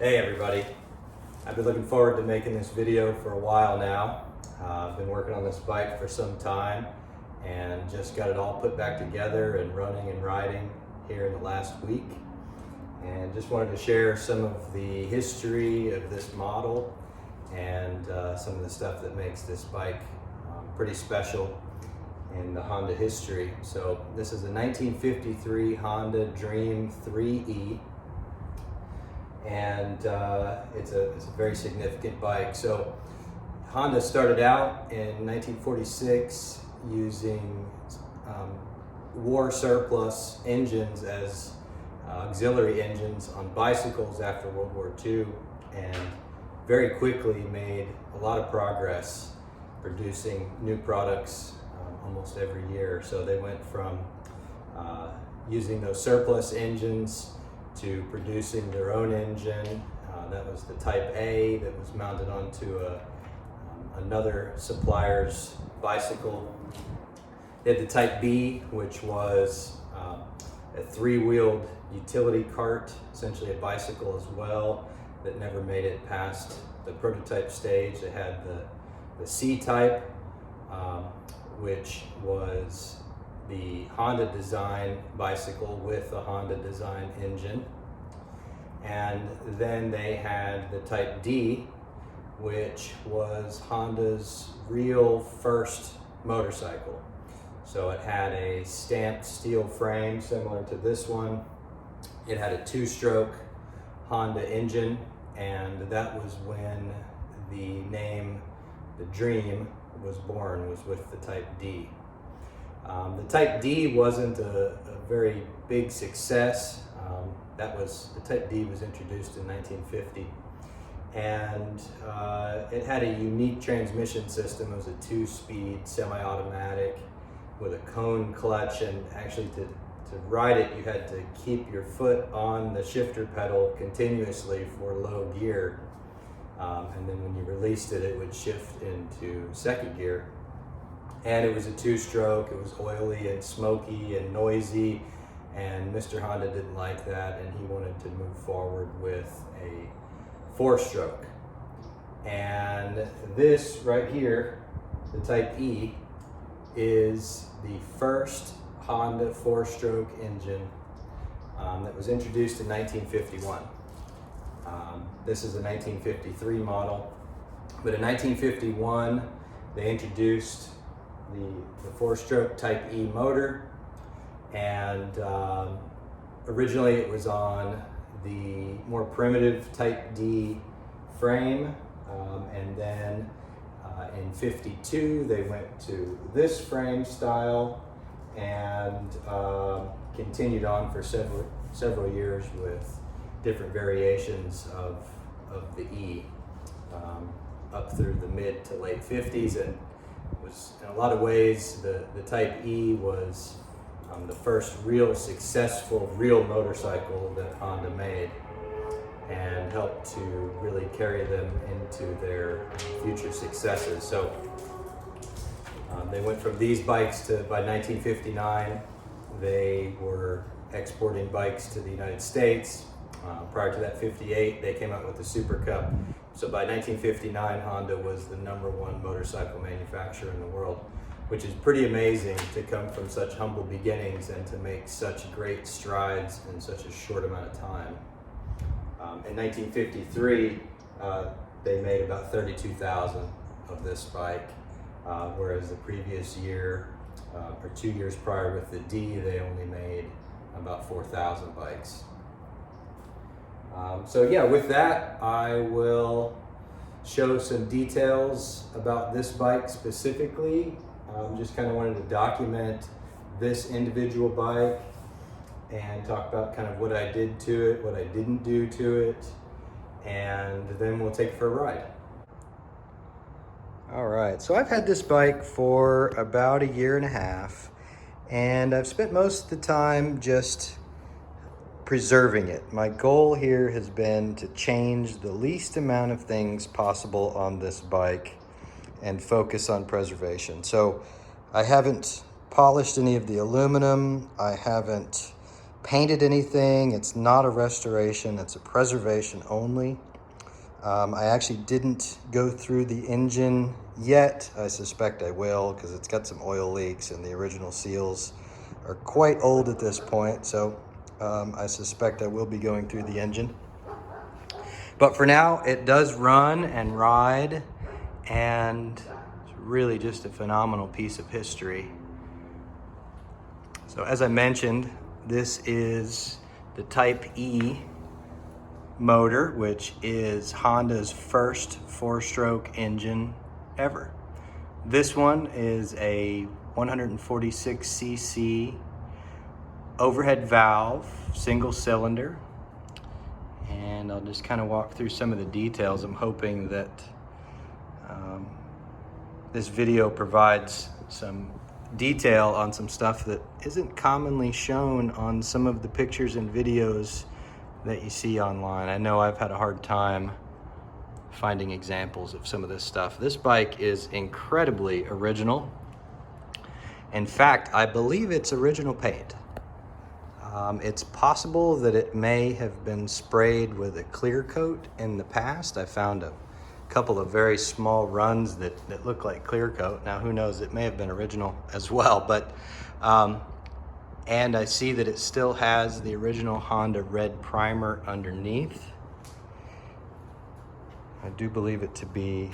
Hey everybody, I've been looking forward to making this video for a while now. I've been working on this bike for some time and just got it all put back together and running and riding here in the last week. And just wanted to share some of the history of this model and some of the stuff that makes this bike pretty special in the Honda history. So this is a 1953 Honda Dream 3E. And it's a very significant bike. So Honda started out in 1946 using war surplus engines as auxiliary engines on bicycles after World War II, and very quickly made a lot of progress producing new products almost every year. So they went from using those surplus engines to producing their own engine. That was the Type A that was mounted onto another supplier's bicycle. They had the Type B, which was a three-wheeled utility cart, essentially a bicycle as well, that never made it past the prototype stage. They had the C-Type, which was the Honda design bicycle with a Honda design engine. And then they had the Type D, which was Honda's real first motorcycle. So it had a stamped steel frame similar to this one. It had a two-stroke Honda engine, and that was when the name, the Dream, was born, was with the Type D. The Type D wasn't a very big success. The Type D was introduced in 1950, and it had a unique transmission system. It was a two-speed semi-automatic with a cone clutch, and actually to ride it you had to keep your foot on the shifter pedal continuously for low gear, and then when you released it, it would shift into second gear. And it was a two-stroke. It was oily and smoky and noisy, and Mr. Honda didn't like that, and he wanted to move forward with a four-stroke. And this right here, the Type E, is the first Honda four-stroke engine that was introduced in 1951. This is a 1953 model, but in 1951 they introduced the four-stroke Type E motor, and originally it was on the more primitive Type D frame, and then in 52 they went to this frame style, and continued on for several years with different variations of the E, up through the mid to late 50s, and was in a lot of ways the Type E was the first real successful real motorcycle that Honda made, and helped to really carry them into their future successes. So they went from these bikes to, by 1959, they were exporting bikes to the United States. Prior to that, 58, they came out with the Super Cup. So by 1959, Honda was the #1 motorcycle manufacturer in the world, which is pretty amazing to come from such humble beginnings and to make such great strides in such a short amount of time. In 1953, they made about 32,000 of this bike, whereas the previous year, or 2 years prior with the D, they only made about 4,000 bikes. So yeah, with that, I will show some details about this bike specifically. Just kind of wanted to document this individual bike and talk about kind of what I did to it, what I didn't do to it, and then we'll take it for a ride. All right, so I've had this bike for about a year and a half, and I've spent most of the time just preserving it. My goal here has been to change the least amount of things possible on this bike and focus on preservation. So I haven't polished any of the aluminum. I haven't painted anything. It's not a restoration, it's a preservation only. I actually didn't go through the engine yet. I suspect I will, because it's got some oil leaks and the original seals are quite old at this point. So I suspect I will be going through the engine. But for now, it does run and ride, and it's really just a phenomenal piece of history. So as I mentioned, this is the Type E motor, which is Honda's first 4-stroke engine ever. This one is a 146cc overhead valve, single cylinder. And I'll just kind of walk through some of the details. I'm hoping that this video provides some detail on some stuff that isn't commonly shown on some of the pictures and videos that you see online. I know I've had a hard time finding examples of some of this stuff. This bike is incredibly original. In fact, I believe it's original paint. It's possible that it may have been sprayed with a clear coat in the past. I found a couple of very small runs that look like clear coat. Now, who knows, it may have been original as well, but and I see that it still has the original Honda red primer underneath. I do believe it to be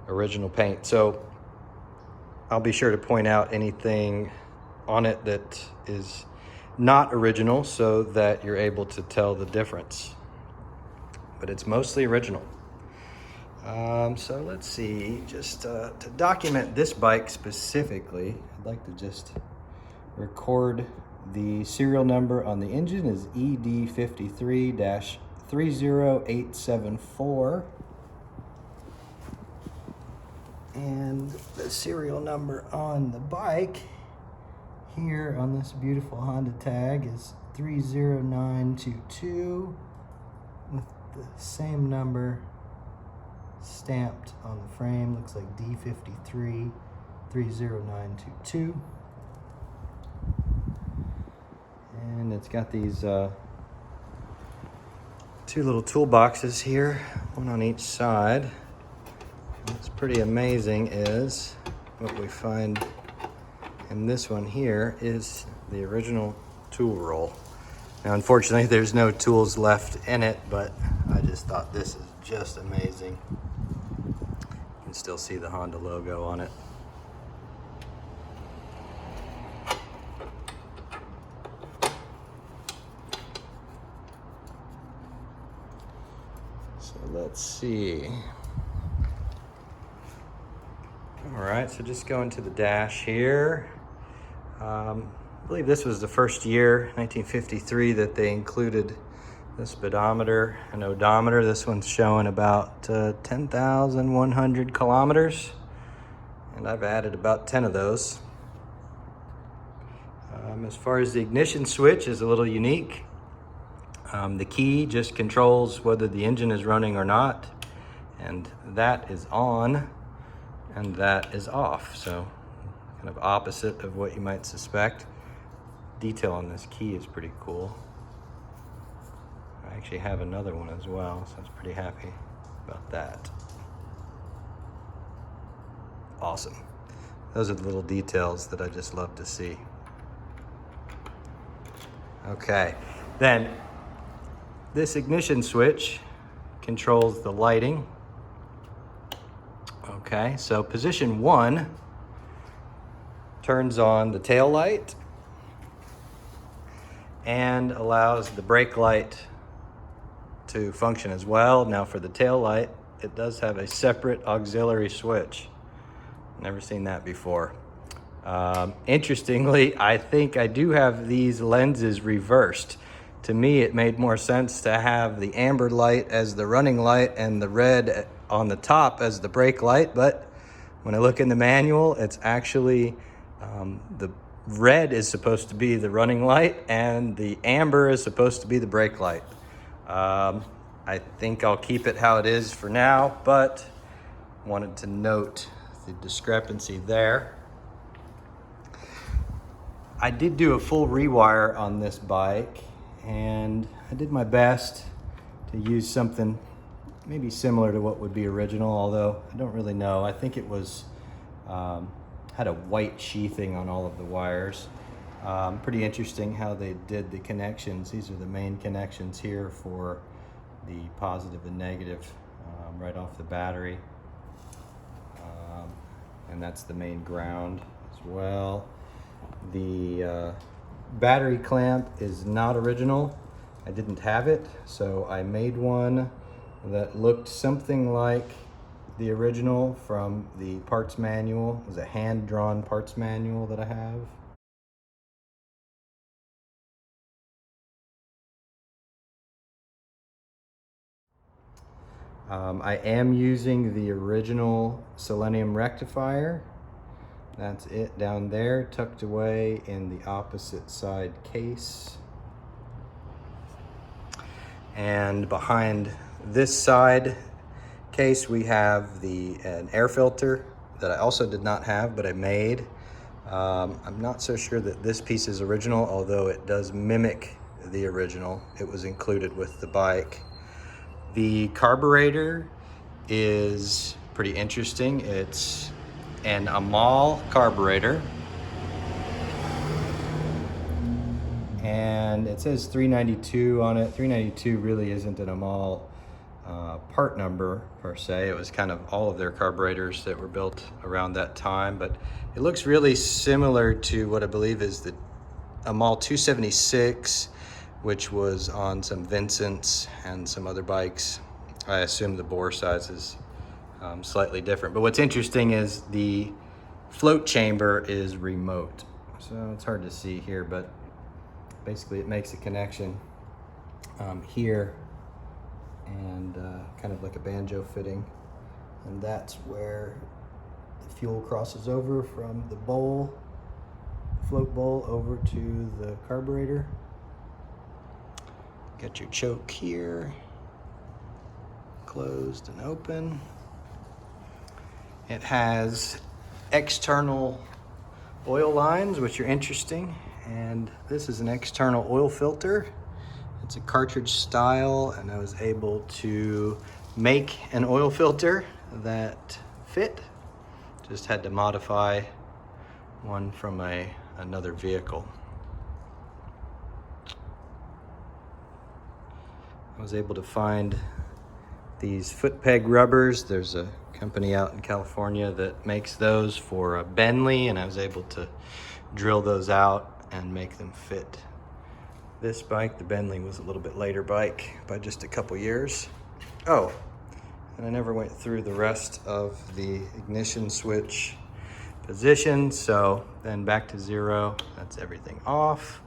original paint. So I'll be sure to point out anything on it that is not original so that you're able to tell the difference. But it's mostly original. So let's see, just to document this bike specifically, I'd like to just record the serial number on the engine is ED53-30874. And the serial number on the bike here on this beautiful Honda tag is 30922 with the same number stamped on the frame. Looks like D53 30922. And it's got these two little toolboxes here, one on each side. What's pretty amazing is what we find in this one here is the original tool roll. Now, unfortunately, there's no tools left in it, but I just thought this is just amazing. You can still see the Honda logo on it. So let's see. All right, so just going to the dash here. I believe this was the first year, 1953, that they included the speedometer and odometer. This one's showing about 10,100 kilometers, and I've added about 10 of those. As far as the ignition switch is a little unique. The key just controls whether the engine is running or not, and that is on and that is off, so kind of opposite of what you might suspect. Detail on this key is pretty cool. I actually have another one as well, so I was pretty happy about that. Awesome. Those are the little details that I just love to see. Okay, then this ignition switch controls the lighting. Okay, so position 1 turns on the tail light and allows the brake light to function as well. Now for the tail light, it does have a separate auxiliary switch. Never seen that before. Interestingly, I think I do have these lenses reversed. To me, it made more sense to have the amber light as the running light and the red on the top as the brake light, but when I look in the manual, it's actually the red is supposed to be the running light and the amber is supposed to be the brake light. I think I'll keep it how it is for now, but wanted to note the discrepancy there. I did do a full rewire on this bike, and I did my best to use something maybe similar to what would be original, although I don't really know. I think it was had a white sheathing on all of the wires. Pretty interesting how they did the connections. These are the main connections here for the positive and negative right off the battery. And that's the main ground as well. The battery clamp is not original. I didn't have it, so I made one that looked something like the original from the parts manual. It was a hand-drawn parts manual that I have. I am using the original selenium rectifier. That's it down there, tucked away in the opposite side case. And behind this side case, we have an air filter that I also did not have, but I made. I'm not so sure that this piece is original, although it does mimic the original. It was included with the bike. The carburetor is pretty interesting. It's an Amal carburetor, and it says 392 on it. 392 really isn't an Amal part number per se. It was kind of all of their carburetors that were built around that time, but it looks really similar to what I believe is the Amal 276, which was on some Vincents and some other bikes. I assume the bore size is slightly different, but what's interesting is the float chamber is remote, so it's hard to see here, but basically it makes a connection here and kind of like a banjo fitting, and that's where the fuel crosses over from the bowl, float bowl, over to the carburetor. Got your choke here, closed and open. It has external oil lines, which are interesting, and this is an external oil filter. It's a cartridge style, and I was able to make an oil filter that fit. Just had to modify one from another vehicle. I was able to find these foot peg rubbers. There's a company out in California that makes those for Bentley, and I was able to drill those out and make them fit this bike. The Bentley was a little bit later bike by just a couple years. Oh, and I never went through the rest of the ignition switch position, so then back to 0, that's everything off.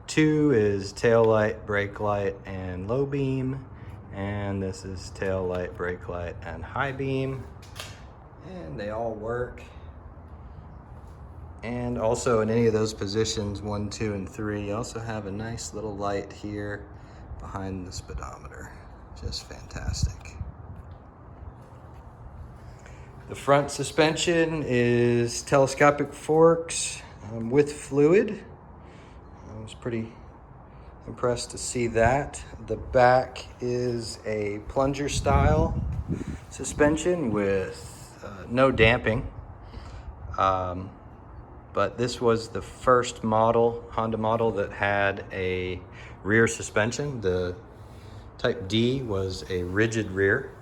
2 is tail light, brake light, and low beam, and this is tail light, brake light, and high beam, and they all work. And also in any of those positions, 1, 2, and 3, you also have a nice little light here behind the speedometer. Just fantastic. The front suspension is telescopic forks with fluid. I was pretty impressed to see that. The back is a plunger style suspension with no damping. But this was the first model, Honda model, that had a rear suspension. The Type D was a rigid rear.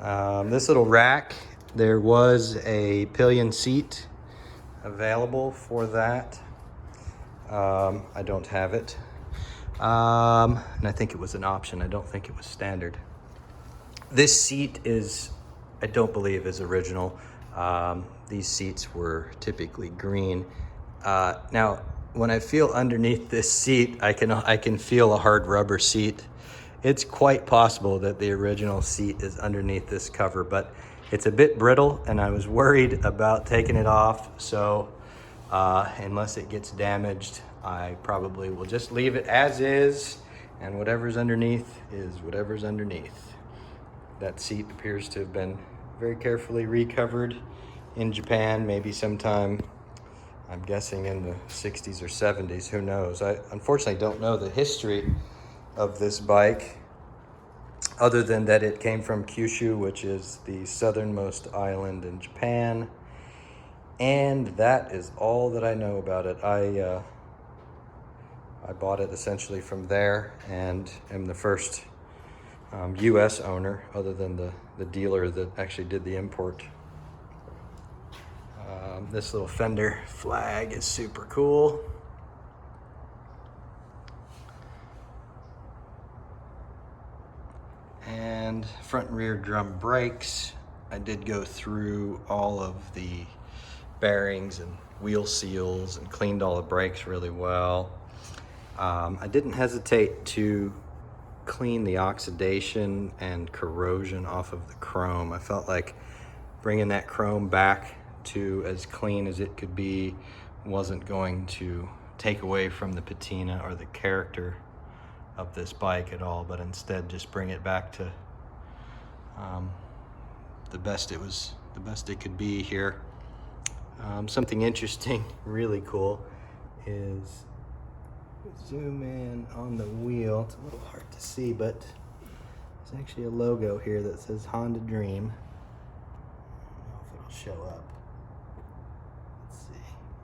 This little rack, there was a pillion seat available for that. I don't have it. And I think it was an option. I don't think it was standard. This seat I don't believe is original. These seats were typically green. Now, when I feel underneath this seat, I can feel a hard rubber seat. It's quite possible that the original seat is underneath this cover, but it's a bit brittle, and I was worried about taking it off. So unless it gets damaged, I probably will just leave it as is, and whatever's underneath is whatever's underneath. That seat appears to have been very carefully recovered in Japan, maybe sometime I'm guessing in the 60s or 70s, who knows. I unfortunately don't know the history of this bike, other than that it came from Kyushu, which is the southernmost island in Japan. And that is all that I know about it. I bought it essentially from there and am the first US owner, other than the dealer that actually did the import. This little fender flag is super cool. And front and rear drum brakes. I did go through all of the bearings and wheel seals and cleaned all the brakes really well. I didn't hesitate to clean the oxidation and corrosion off of the chrome. I felt like bringing that chrome back to as clean as it could be wasn't going to take away from the patina or the character of this bike at all, but instead just bring it back to the best it could be here. Something interesting, really cool, is zoom in on the wheel. It's a little hard to see, but there's actually a logo here that says Honda Dream. I don't know if it'll show up. Let's see.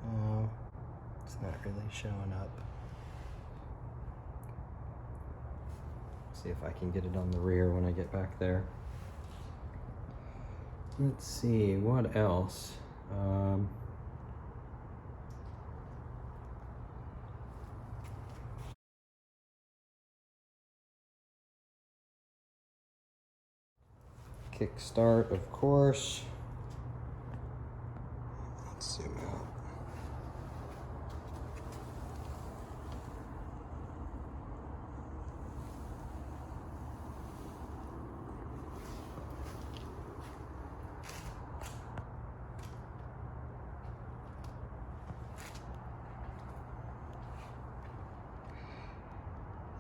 Oh, it's not really showing up. See if I can get it on the rear when I get back there. Let's see, what else? Kickstart, of course. Let's zoom out.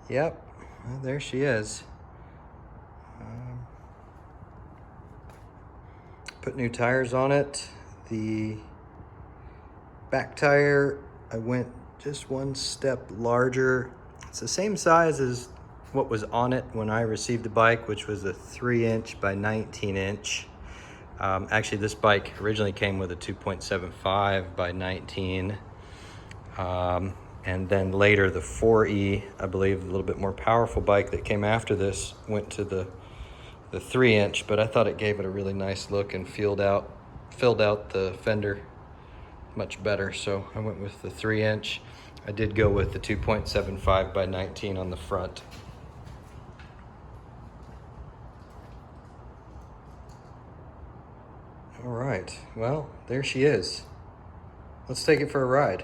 Yep, well, there she is. Put new tires on it. The back tire, I went just one step larger. It's the same size as what was on it when I received the bike, which was a 3-inch by 19-inch. Actually, this bike originally came with a 2.75 by 19. And then later the 4E, I believe, a little bit more powerful bike that came after this, went to the 3-inch, but I thought it gave it a really nice look and filled out the fender much better. So I went with the 3-inch. I did go with the 2.75 by 19 on the front. All right, well, there she is. Let's take it for a ride.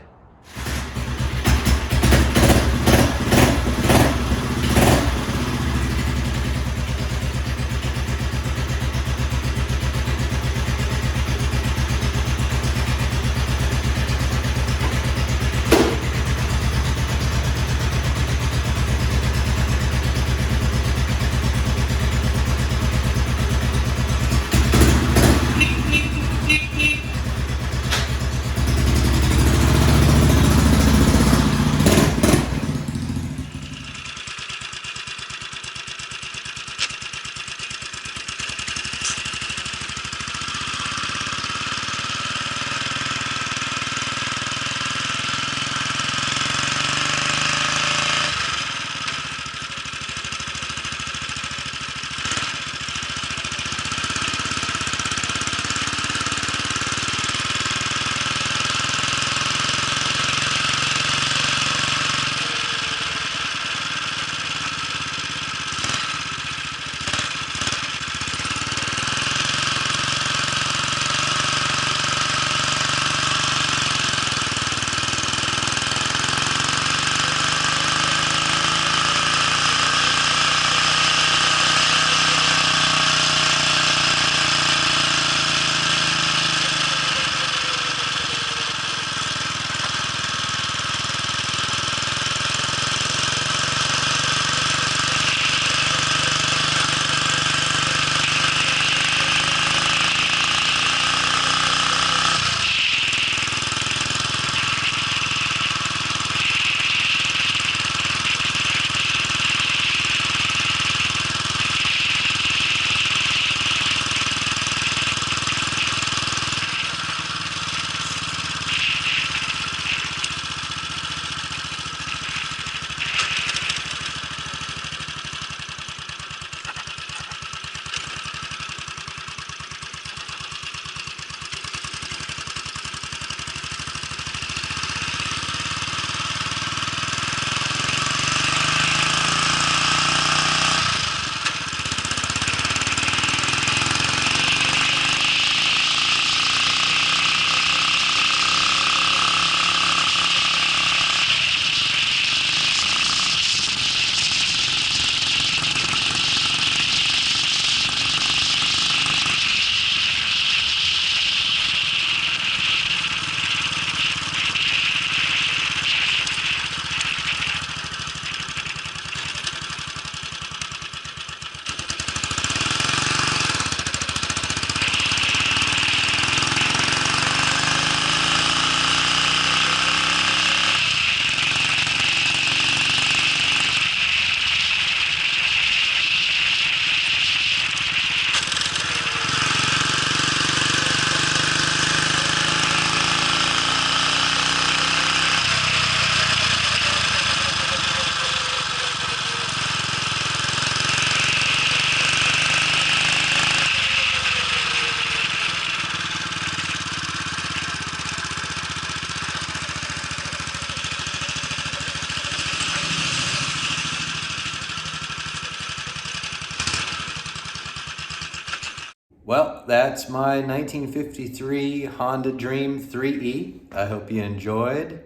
Well, that's my 1953 Honda Dream 3E. I hope you enjoyed.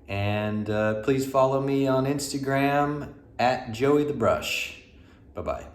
And please follow me on Instagram at Joey the Brush. Bye-bye.